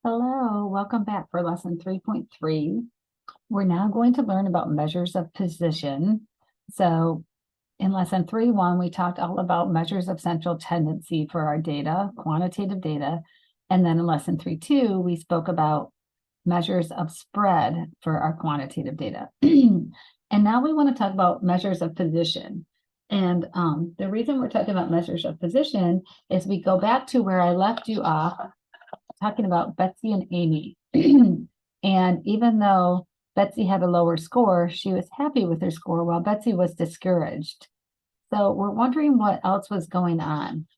Hello, welcome back for lesson 3.3. We're now going to learn about measures of position. So in lesson 3.1, we talked all about measures of central tendency for our data, quantitative data. And then in lesson 3.2, we spoke about measures of spread for our quantitative data. And now we want to talk about measures of position. And the reason we're talking about measures of position is we go back to where I left you off talking about Betsy and Amy. And even though Betsy had a lower score, she was happy with her score while Betsy was discouraged. So we're wondering what else was going on.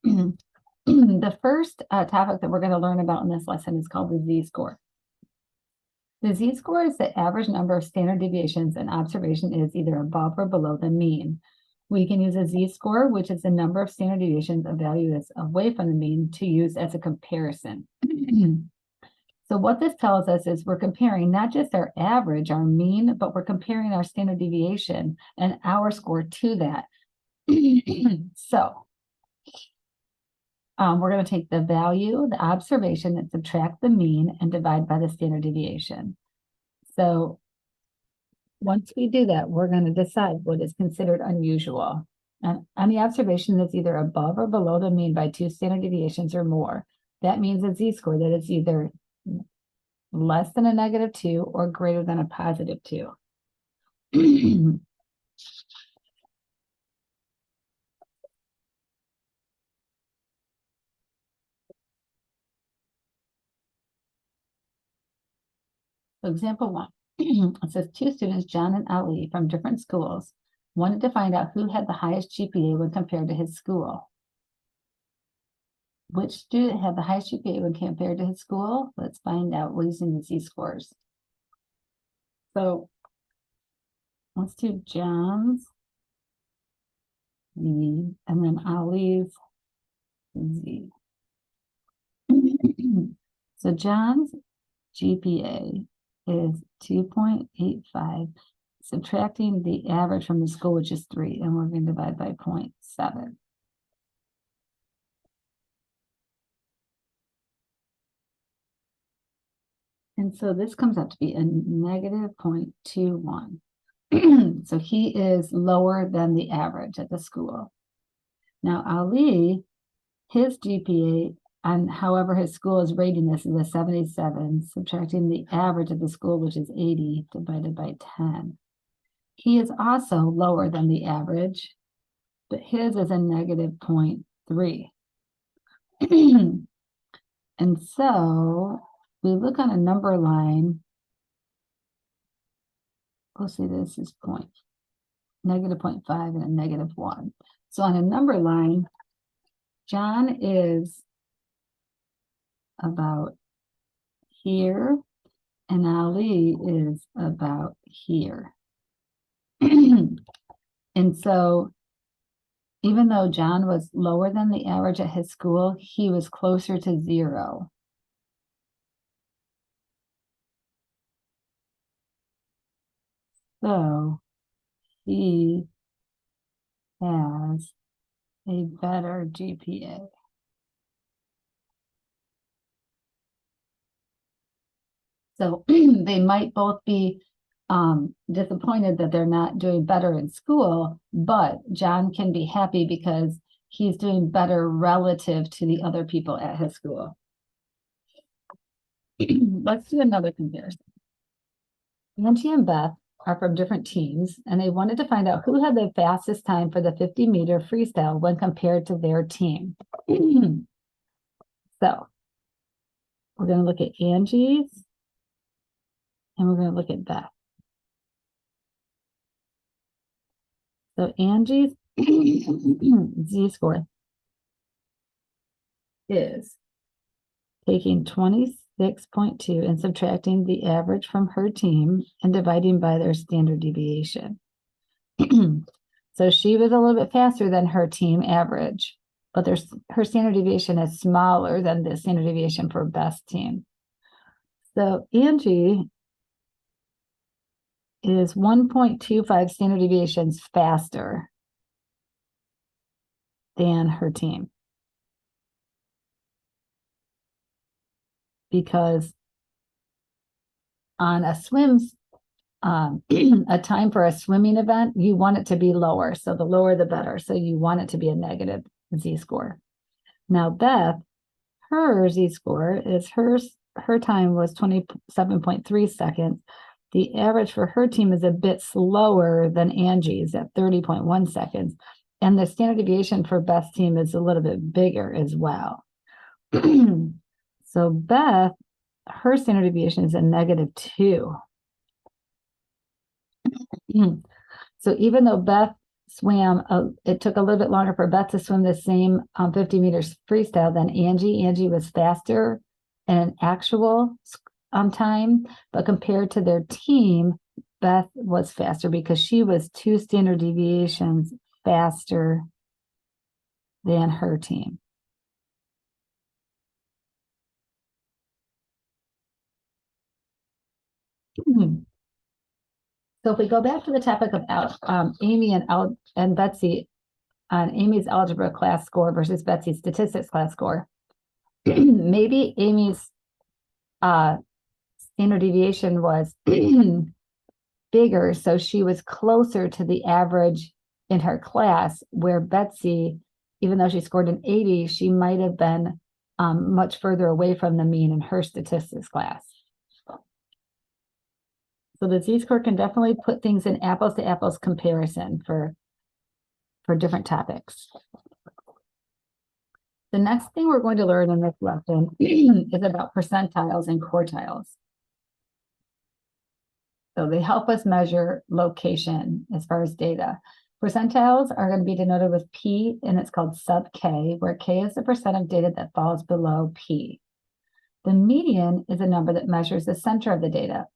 The first topic that we're going to learn about in this lesson is called the Z-score. The Z-score is the average number of standard deviations an observation is either above or below the mean. We can use a Z-score, which is the number of standard deviations a value that's away from the mean, to use as a comparison. So what this tells us is we're comparing not just our average, our mean, but we're comparing our standard deviation and our score to that. So we're going to take the value, the observation, and subtract the mean and divide by the standard deviation. So once we do that, we're going to decide what is considered unusual. And any observation that's either above or below the mean by 2 standard deviations or more, that means a Z-score that is either less than a -2 or greater than a +2. So example 1, it says 2 students, John and Ali, from different schools, wanted to find out who had the highest GPA when compared to his school. Which student had the highest GPA when compared to his school? Let's find out using the Z-scores. So let's do John's Z and then Ali's Z. So John's GPA is 2.85, subtracting the average from the school, which is 3, and we're going to divide by 0.7. And so this comes out to be a -0.21. So he is lower than the average at the school. Now Ali, his GPA, and however his school is rating this, is a 77, subtracting the average of the school, which is 80, divided by 10. He is also lower than the average, but his is a -0.3. And so we look on a number line. We'll see this is -0.5 and a -1. So on a number line, John is about here, and Ali is about here. And so even though John was lower than the average at his school, he was closer to 0. So he has a better GPA. So they might both be disappointed that they're not doing better in school, but John can be happy because he's doing better relative to the other people at his school. Let's do another comparison. Angie and Beth are from different teams, and they wanted to find out who had the fastest time for the 50-meter freestyle when compared to their team. So we're going to look at Angie's, and we're going to look at Beth. So Angie's Z-score is taking 26.2 and subtracting the average from her team and dividing by their standard deviation. So she was a little bit faster than her team average, but her standard deviation is smaller than the standard deviation for Beth's team. So Angie is 1.25 standard deviations faster than her team. because on a a time for a swimming event, you want it to be lower. So the lower, the better. So you want it to be a negative z-score. Now, Beth, her z-score is her time was 27.3 seconds. The average for her team is a bit slower than Angie's at 30.1 seconds. And the standard deviation for Beth's team is a little bit bigger as well. So Beth, her standard deviation is a -2. So even though Beth swam, it took a little bit longer for Beth to swim the same 50 meters freestyle than Angie. Angie was faster in an actual time, but compared to their team, Beth was faster because she was 2 standard deviations faster than her team. So if we go back to the topic of Amy and Betsy on Amy's algebra class score versus Betsy's statistics class score, maybe Amy's standard deviation was bigger, so she was closer to the average in her class, where Betsy, even though she scored an 80, she might have been much further away from the mean in her statistics class. So the z-score can definitely put things in apples to apples comparison for different topics. The next thing we're going to learn in this lesson is about percentiles and quartiles. So they help us measure location as far as data. Percentiles are going to be denoted with P, and it's called sub K, where K is the percent of data that falls below P. The median is a number that measures the center of the data.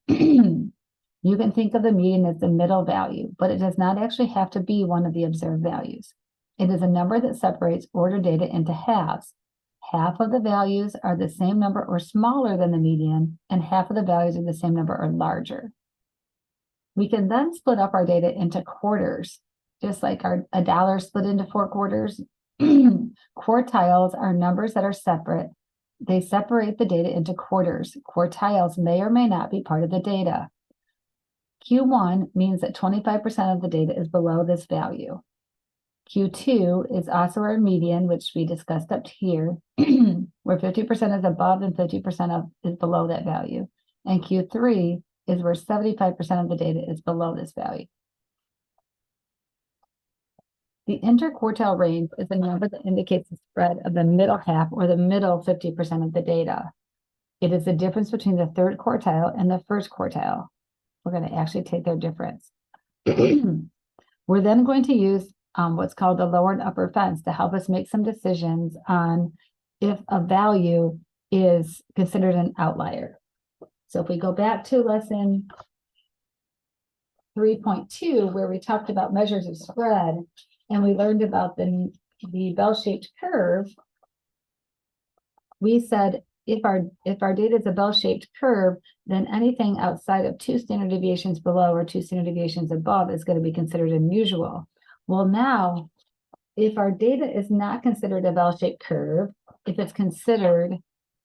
You can think of the median as the middle value, but it does not actually have to be one of the observed values. It is a number that separates ordered data into halves. Half of the values are the same number or smaller than the median, and half of the values are the same number or larger. We can then split up our data into quarters, just like a dollar split into 4 quarters. Quartiles are numbers that are separate. They separate the data into quarters. Quartiles may or may not be part of the data. Q1 means that 25% of the data is below this value. Q2 is also our median, which we discussed up here, where 50% is above and 50% is below that value. And Q3 is where 75% of the data is below this value. The interquartile range is a number that indicates the spread of the middle half or the middle 50% of the data. It is the difference between the third quartile and the first quartile. We're going to actually take their difference. We're then going to use what's called the lower and upper fence to help us make some decisions on if a value is considered an outlier. So if we go back to lesson 3.2, where we talked about measures of spread, and we learned about the bell-shaped curve, we said if our data is a bell-shaped curve, then anything outside of 2 standard deviations below or 2 standard deviations above is going to be considered unusual. Well, now, if our data is not considered a bell-shaped curve, if it's considered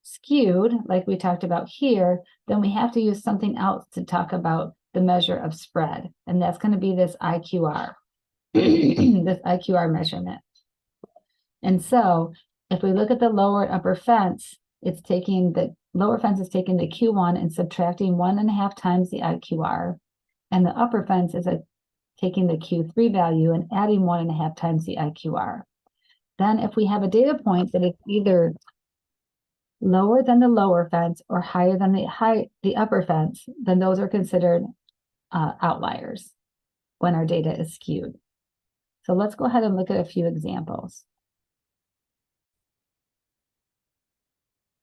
skewed, like we talked about here, then we have to use something else to talk about the measure of spread, and that's going to be this IQR, this IQR measurement. And so, if we look at the lower and upper fence, it's taking the lower fence is taking the Q1 and subtracting 1.5 times the IQR, and the upper fence is taking the Q3 value and adding 1.5 times the IQR. Then, if we have a data point that is either lower than the lower fence or higher than the upper fence, then those are considered outliers when our data is skewed. So let's go ahead and look at a few examples.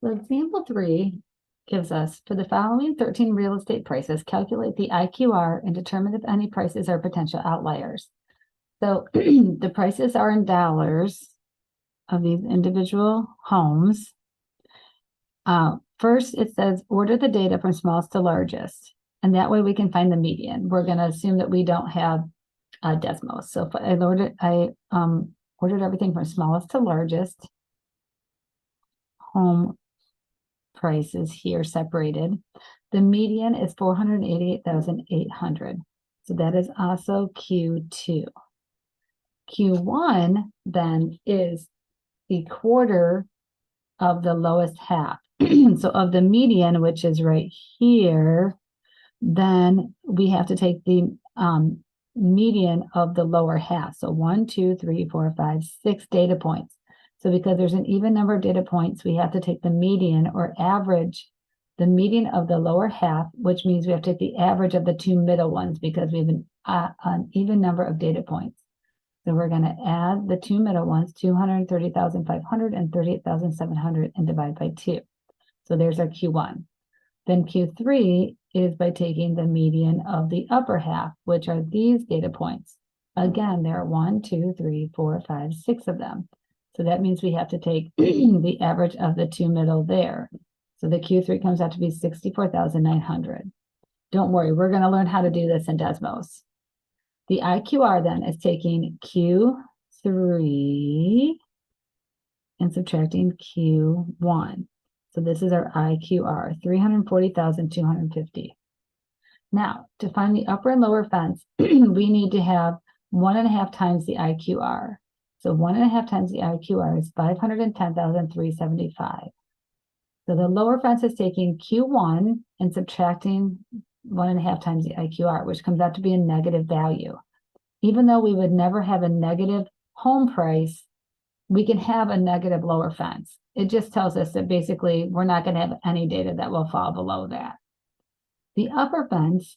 So example 3 gives us, for the following 13 real estate prices, calculate the IQR and determine if any prices are potential outliers. So the prices are in dollars of these individual homes. First, it says order the data from smallest to largest, and that way we can find the median. We're going to assume that we don't have Desmos. So if I ordered everything from smallest to largest home prices here separated. The median is 488,800. So that is also Q2. Q1 then is the quarter of the lowest half. So of the median, which is right here, then we have to take the median of the lower half. So 1, 2, 3, 4, 5, 6 data points. So because there's an even number of data points, we have to take the median or average the median of the lower half, which means we have to take the average of the two middle ones because we have an even number of data points. So we're going to add the two middle ones, 230,500 and 38,700, and divide by 2. So there's our Q1. Then Q3 is by taking the median of the upper half, which are these data points. Again, there are 1, 2, 3, 4, 5, 6 of them. So that means we have to take the average of the two middle there. So the Q3 comes out to be 64,900. Don't worry, we're going to learn how to do this in Desmos. The IQR then is taking Q3 and subtracting Q1. So this is our IQR, 340,250. Now, to find the upper and lower fence, we need to have 1.5 times the IQR. So 1.5 times the IQR is 510,375. So the lower fence is taking Q1 and subtracting 1.5 times the IQR, which comes out to be a negative value. Even though we would never have a negative home price, we can have a negative lower fence. It just tells us that basically we're not going to have any data that will fall below that. The upper fence,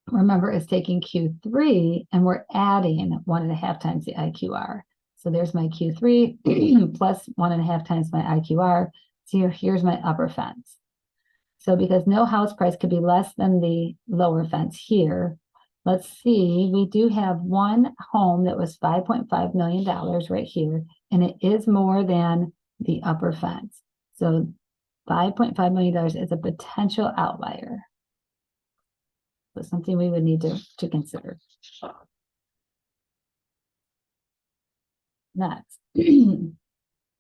remember, is taking Q3 and we're adding 1.5 times the IQR. So there's my Q3 plus 1.5 times my IQR. So here's my upper fence. So because no house price could be less than the lower fence here, let's see, we do have one home that was $5.5 million right here, and it is more than the upper fence. So $5.5 million is a potential outlier. So something we would need to consider. Next, we're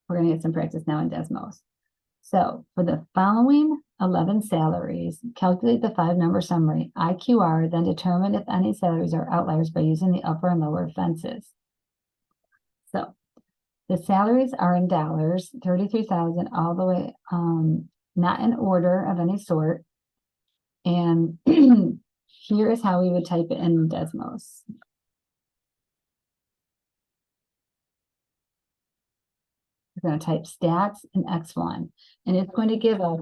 going to get some practice now in Desmos. So for the following 11 salaries, calculate the 5-number summary, IQR, then determine if any salaries are outliers by using the upper and lower fences. So the salaries are in dollars, 33,000 all the way, not in order of any sort. And here is how we would type it in Desmos. We're going to type stats and X1, and it's going to give us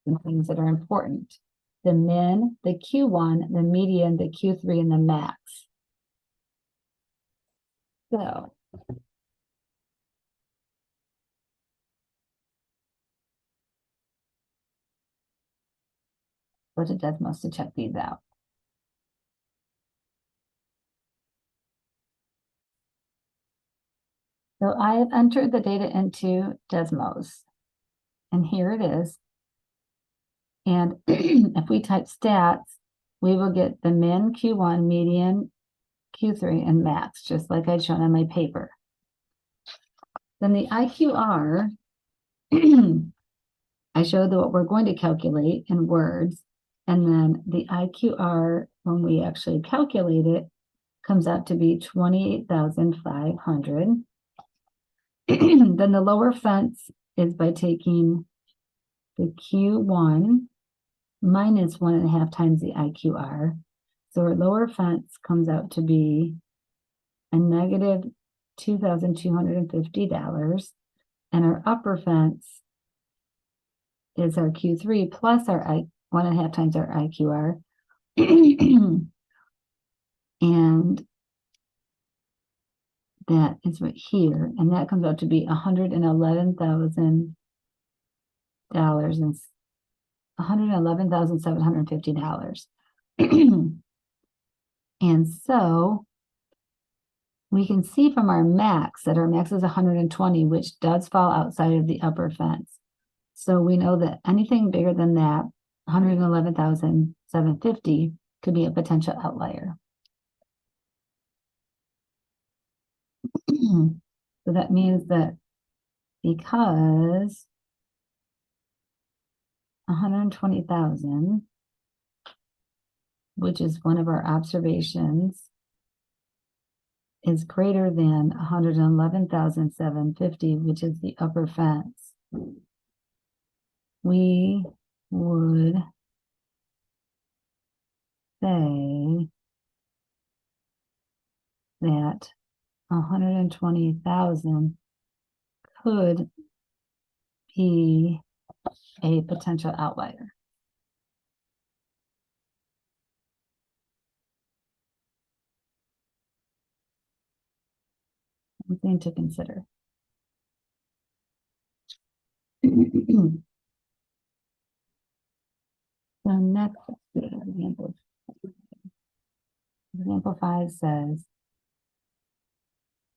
some things that are important. The min, the Q1, the median, the Q3, and the max. So go to Desmos to check these out. So I have entered the data into Desmos, and here it is. And if we type stats, we will get the min, Q1, median, Q3, and max, just like I'd shown on my paper. Then the IQR, I showed what we're going to calculate in words, and then the IQR, when we actually calculate it, comes out to be 28,500. Then the lower fence is by taking the Q1 minus 1.5 times the IQR. So our lower fence comes out to be a negative $2,250. And our upper fence is our Q3 plus our 1.5 times our IQR. And that is right here, and that comes out to be $111,000 and $111,750. And so we can see from our max that our max is 120, which does fall outside of the upper fence. So we know that anything bigger than that, 111,750, could be a potential outlier. So that means that because 120,000, which is one of our observations, is greater than 111,750, which is the upper fence, we would say that 120,000 could be a potential outlier. Something to consider. So next example. Example 5 says,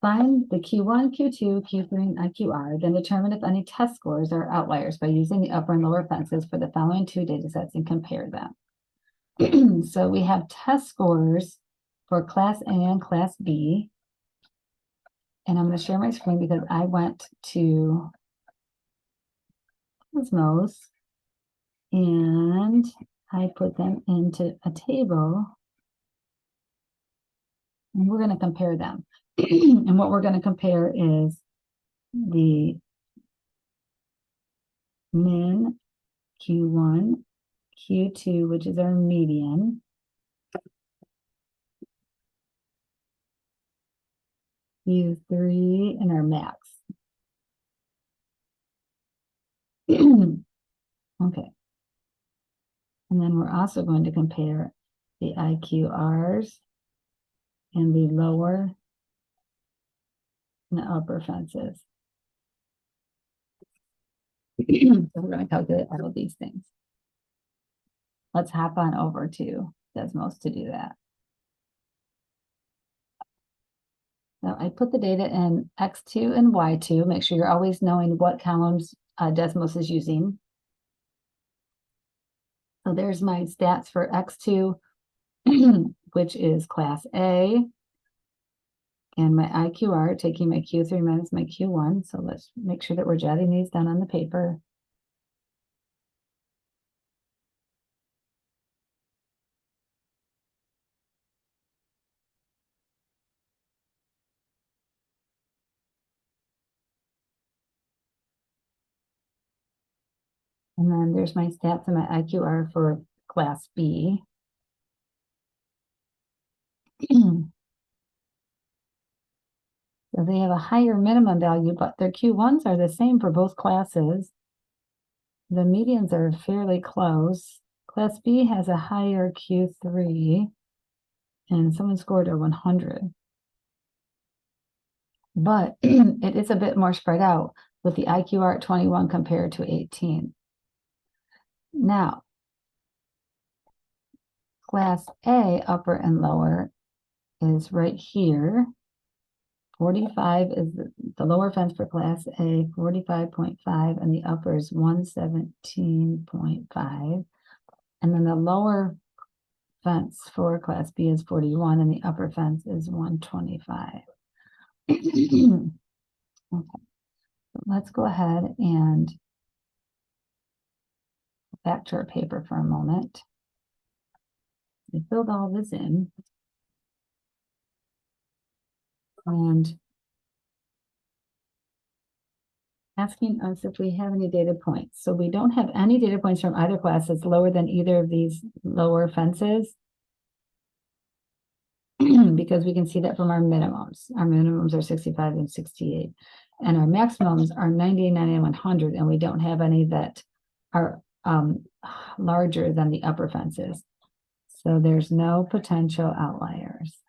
find the Q1, Q2, Q3, and IQR, then determine if any test scores are outliers by using the upper and lower fences for the following two data sets and compare them. So we have test scores for Class A and Class B. And I'm going to share my screen because I went to Desmos and I put them into a table. And we're going to compare them. And what we're going to compare is the min, Q1, Q2, which is our median, Q3, and our max. Okay. And then we're also going to compare the IQRs and the lower and the upper fences. So we're going to calculate all of these things. Let's hop on over to Desmos to do that. So I put the data in X2 and Y2. Make sure you're always knowing what columns Desmos is using. So there's my stats for X2, which is Class A, and my IQR, taking my Q3 minus my Q1. So let's make sure that we're jotting these down on the paper. And then there's my stats and my IQR for Class B. So they have a higher minimum value, but their Q1s are the same for both classes. The medians are fairly close. Class B has a higher Q3, and someone scored a 100. But it is a bit more spread out with the IQR at 21 compared to 18. Now, Class A, upper and lower, is right here. 45 is the lower fence for Class A, 45.5, and the upper is 117.5. And then the lower fence for Class B is 41, and the upper fence is 125. Okay, so let's go ahead and back to our paper for a moment. We filled all this in. And asking us if we have any data points. So we don't have any data points from either class that's lower than either of these lower fences because we can see that from our minimums. Our minimums are 65 and 68. And our maximums are 90, 90, and 100. And we don't have any that are larger than the upper fences. So there's no potential outliers.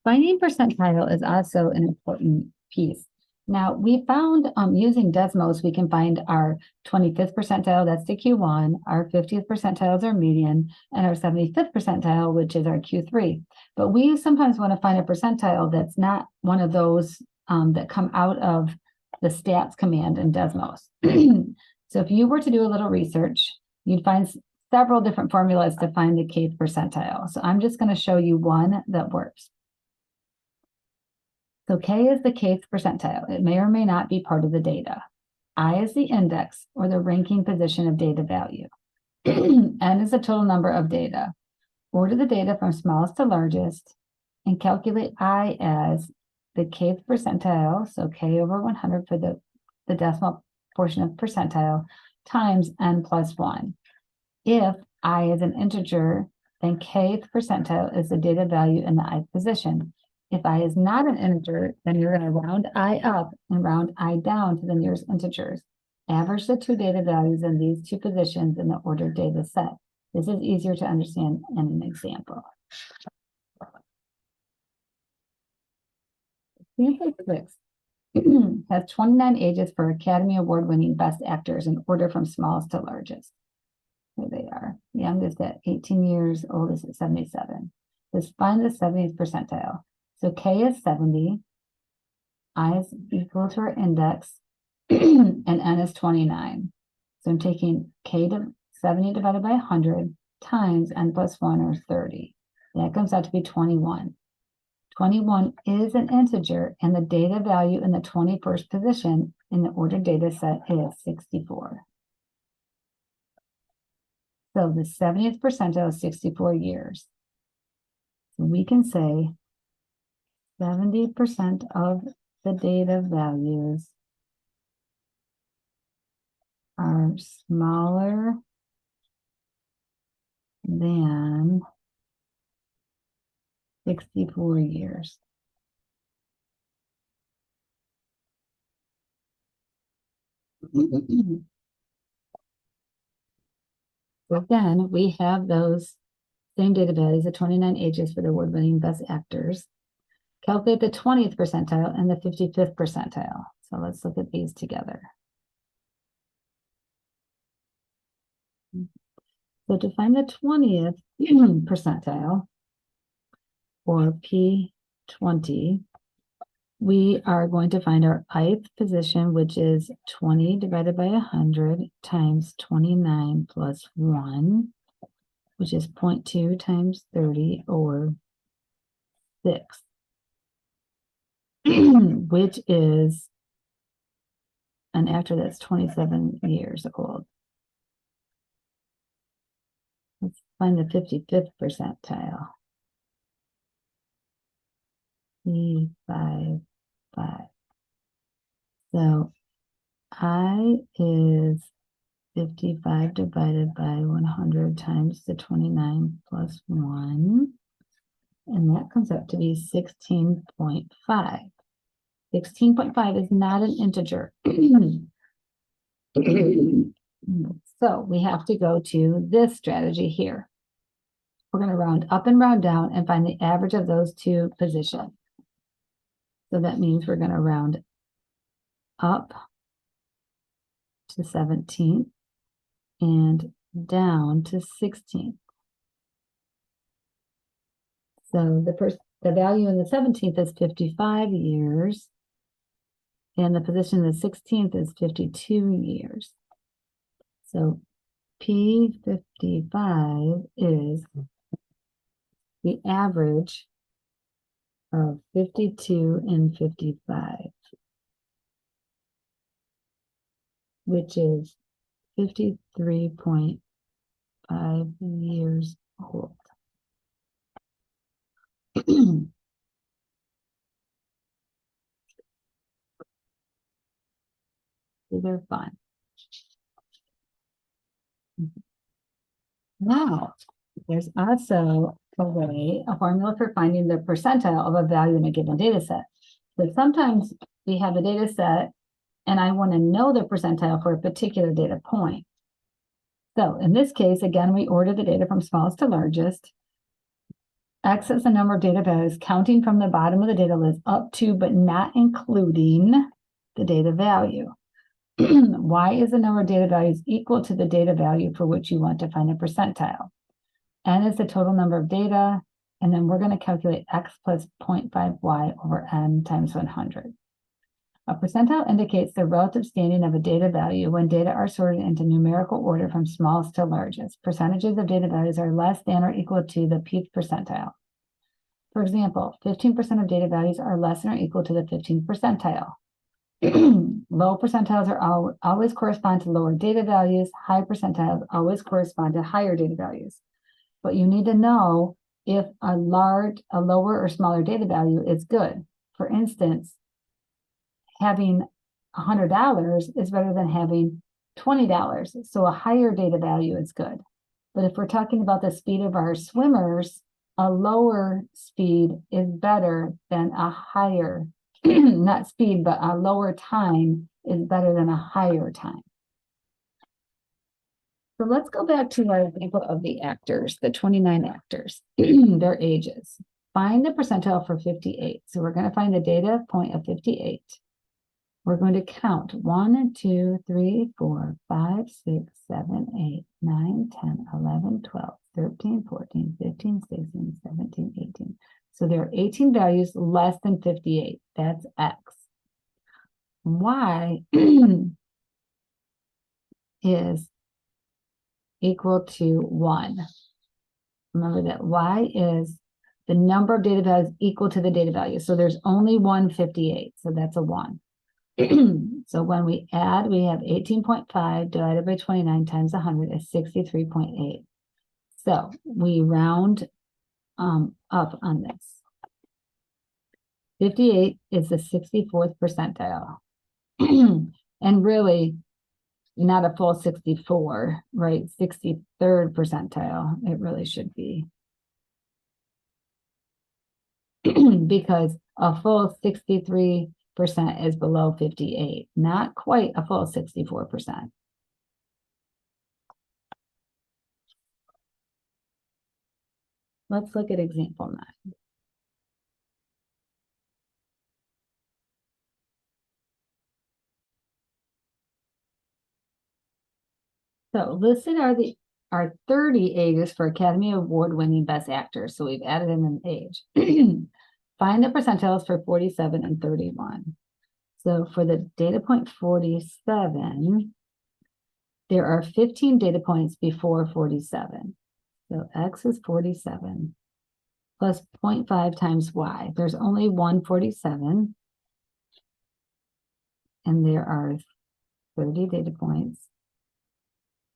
Finding percentile is also an important piece. Now, we found using Desmos, we can find our 25th percentile, that's the Q1, our 50th percentile is our median, and our 75th percentile, which is our Q3. But we sometimes want to find a percentile that's not one of those that come out of the stats command in Desmos. So if you were to do a little research, you'd find several different formulas to find the kth percentile. So I'm just going to show you one that works. So K is the kth percentile. It may or may not be part of the data. I is the index or the ranking position of data value. N is the total number of data. Order the data from smallest to largest and calculate I as the kth percentile, so K over 100 for the decimal portion of percentile, times N plus 1. If I is an integer, then kth percentile is the data value in the ith position. If I is not an integer, then you're going to round I up and round I down to the nearest integers. Average the two data values in these two positions in the ordered data set. This is easier to understand in an example. Example 6 has 29 ages for Academy Award-winning Best Actors in order from smallest to largest. Here they are. Youngest at 18 years, oldest at 77. Let's find the 70th percentile. So K is 70, I is equal to our index, and N is 29. So I'm taking K to 70 divided by 100 times N plus 1, or 30. That comes out to be 21. 21 is an integer, and the data value in the 21st position in the ordered data set is 64. So the 70th percentile is 64 years. So we can say 70% of the data values are smaller than 64 years. So again, we have those same data values, the 29 ages for the award-winning best actors. Calculate the 20th percentile and the 55th percentile. So let's look at these together. So to find the 20th percentile, or P20, we are going to find our ith position, which is 20 divided by 100 times 29 plus 1, which is 0.2 times 30, or 6, which is an actor that's 27 years old. Let's find the 55th percentile. P55. So I is 55 divided by 100 times the 29 plus 1. And that comes out to be 16.5. 16.5 is not an integer. So we have to go to this strategy here. We're going to round up and round down and find the average of those two positions. So that means we're going to round up to 17 and down to 16. So the value in the 17th is 55 years, and the position in the 16th is 52 years. So P55 is the average of 52 and 55, which is 53.5 years old. They're fun. Now, there's also a formula for finding the percentile of a value in a given data set. So sometimes we have a data set and I want to know the percentile for a particular data point. So in this case, again, we order the data from smallest to largest. X is the number of data values counting from the bottom of the data list up to, but not including, the data value. Y is the number of data values equal to the data value for which you want to find a percentile. N is the total number of data, and then we're going to calculate X plus 0.5Y over N times 100. A percentile indicates the relative standing of a data value when data are sorted into numerical order from smallest to largest. Percentages of data values are less than or equal to the pth percentile. For example, 15% of data values are less than or equal to the 15th percentile. Low percentiles are always correspond to lower data values. High percentiles always correspond to higher data values. But you need to know if a lower or smaller data value is good. For instance, having $100 is better than having $20. So a higher data value is good. But if we're talking about the speed of our swimmers, a lower speed is better than a higher, not speed, but a lower time is better than a higher time. So let's go back to our example of the actors, the 29 actors, their ages. Find the percentile for 58. So we're going to find the data point of 58. We're going to count 1, 2, 3, 4, 5, 6, 7, 8, 9, 10, 11, 12, 13, 14, 15, 16, 17, 18. So there are 18 values less than 58. That's X. Y is equal to 1. Remember that Y is the number of data values equal to the data value. So there's only 158. So that's a 1. So when we add, we have 18.5 divided by 29 times 100 is 63.8. So we round up on this. 58 is the 64th percentile. And really not a full 64, right? 63rd percentile, it really should be. Because a full 63% is below 58, not quite a full 64%. Let's look at example 9. So listed are 30 ages for Academy Award-winning Best Actors. So we've added in an age. Find the percentiles for 47 and 31. So for the data point 47, there are 15 data points before 47. So X is 47 plus 0.5 times Y. There's only 147. And there are 30 data points.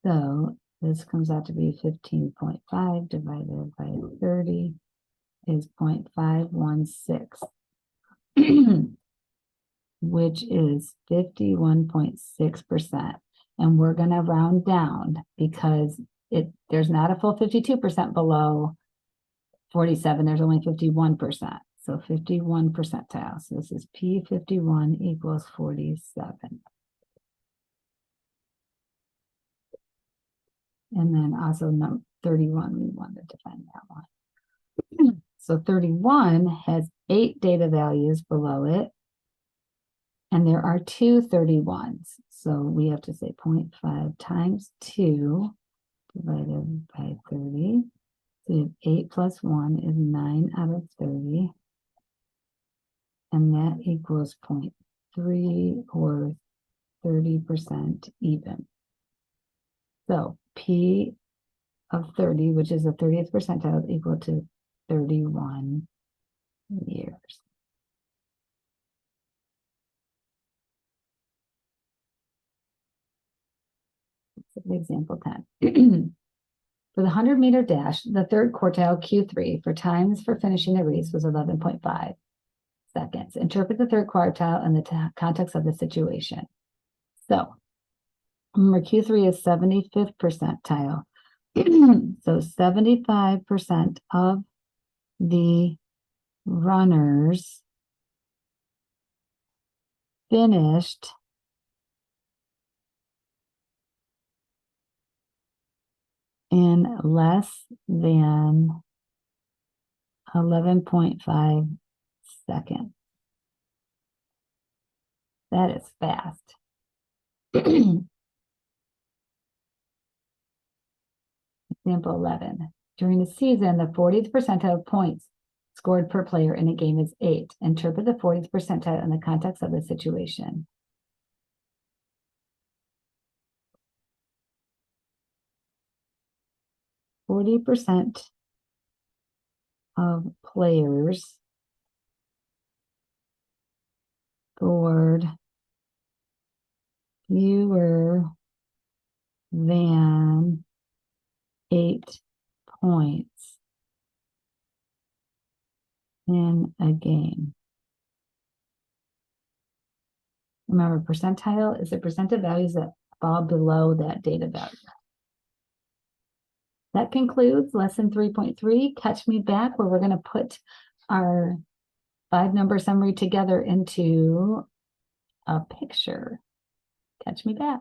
So this comes out to be 15.5 divided by 30 is 0.516, which is 51.6%. And we're going to round down because there's not a full 52% below 47. There's only 51%. So 51 percentile. So this is P51 equals 47. And then also 31, we wanted to find that one. So 31 has 8 data values below it. And there are 2 31s. So we have to say 0.5 times 2 divided by 30. So we have 8 plus 1 is 9 out of 30. And that equals 0.3 or 30% even. So P of 30, which is the 30th percentile, is equal to 31 years. Example 10. For the 100-meter dash, the third quartile Q3 for times for finishing the race was 11.5 seconds. Interpret the third quartile in the context of the situation. So remember, Q3 is 75th percentile. So 75% of the runners finished in less than 11.5 seconds. That is fast. Example 11. During the season, the 40th percentile of points scored per player in a game is 8. Interpret the 40th percentile in the context of the situation. %40 of players scored fewer than 8 points in a game. Remember, percentile is the percent of values that fall below that data value. That concludes lesson 3.3. Catch me back where we're going to put our 5-number summary together into a picture. Catch me back.